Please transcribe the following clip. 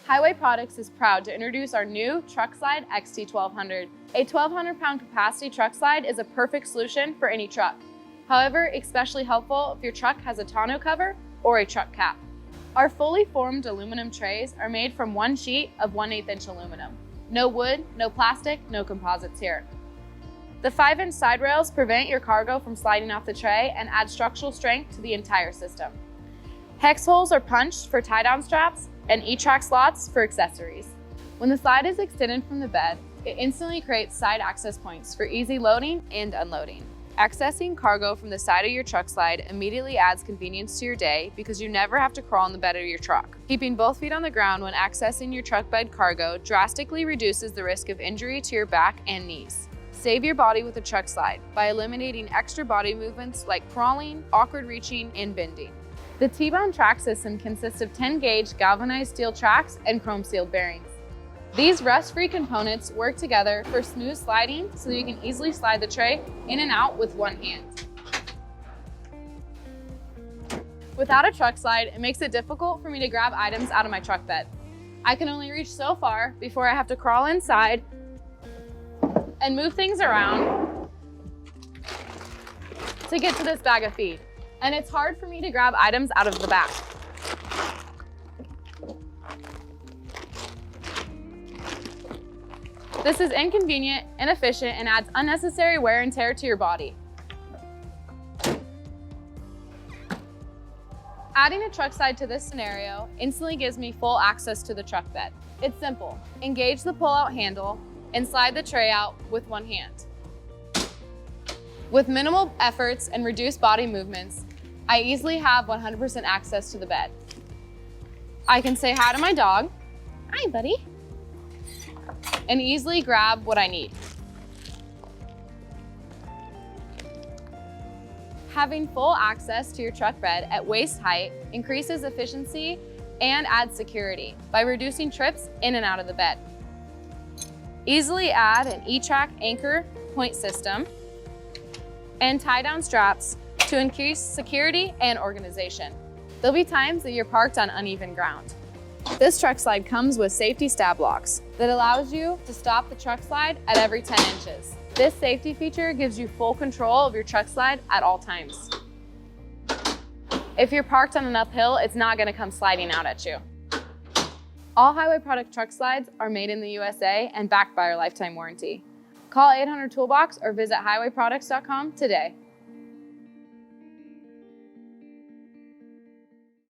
Highway Products is proud to introduce our new Truckslide XT1200. A 1,200-pound capacity truck slide is a perfect solution for any truck. However, especially helpful if your truck has a tonneau cover or a truck cap. Our fully formed aluminum trays are made from one sheet of 1/8 inch aluminum. No wood, no plastic, no composites here. The 5-inch side rails prevent your cargo from sliding off the tray and add structural strength to the entire system. Hex holes are punched for tie-down straps and E-track slots for accessories. When the slide is extended from the bed, it instantly creates side access points for easy loading and unloading. Accessing cargo from the side of your truck slide immediately adds convenience to your day because you never have to crawl on the bed of your truck. Keeping both feet on the ground when accessing your truck bed cargo drastically reduces the risk of injury to your back and knees. Save your body with a truck slide by eliminating extra body movements like crawling, awkward reaching, and bending. The T-Bone track system consists of 10-gauge galvanized steel tracks and chrome-sealed bearings. These rust-free components work together for smooth sliding so that you can easily slide the tray in and out with one hand. Without a truck slide, it makes it difficult for me to grab items out of my truck bed. I can only reach so far before I have to crawl inside and move things around to get to this bag of feed. And it's hard for me to grab items out of the back. This is inconvenient, inefficient, and adds unnecessary wear and tear to your body. Adding a truck slide to this scenario instantly gives me full access to the truck bed. It's simple. Engage the pull-out handle and slide the tray out with one hand. With minimal efforts and reduced body movements, I easily have 100% access to the bed. I can say hi to my dog, hi buddy, and easily grab what I need. Having full access to your truck bed at waist height increases efficiency and adds security by reducing trips in and out of the bed. Easily add an E-track anchor point system and tie-down straps to increase security and organization. There'll be times that you're parked on uneven ground. This truck slide comes with safety stab locks that allows you to stop the truck slide at every 10 inches. This safety feature gives you full control of your truck slide at all times. If you're parked on an uphill, it's not going to come sliding out at you. All Highway Product truck slides are made in the USA and backed by our lifetime warranty. Call 800 Toolbox or visit highwayproducts.com today.